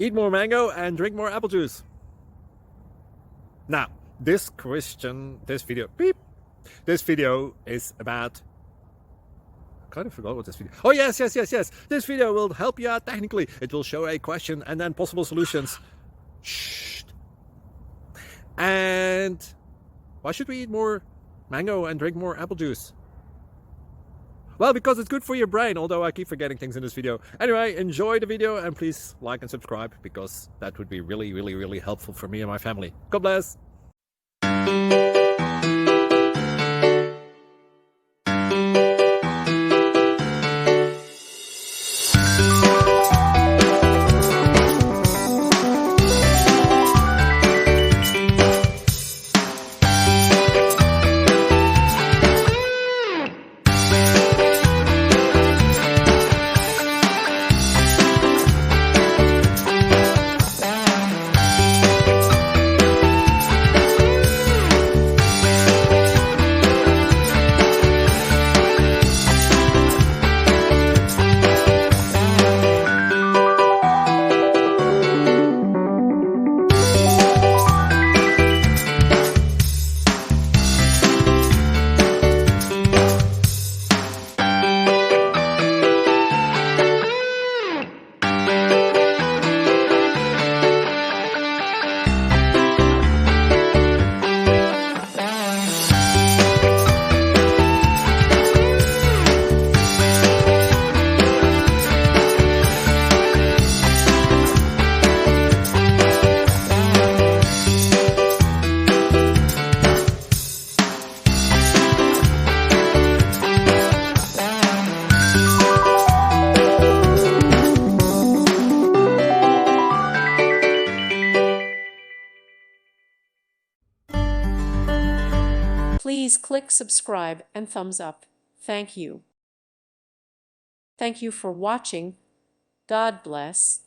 Eat more mango and drink more apple juice. Now, this video is about, I kind of forgot what this video. Oh, yes. This video will help you out technically. It will show a question and then possible solutions. Shh. And why should we eat more mango and drink more apple juice? Well, because it's good for your brain, although I keep forgetting things in this video. Anyway, enjoy the video and please like and subscribe, because that would be really helpful for me and my family. God bless. Please click subscribe and thumbs up. Thank you. Thank you for watching. God bless.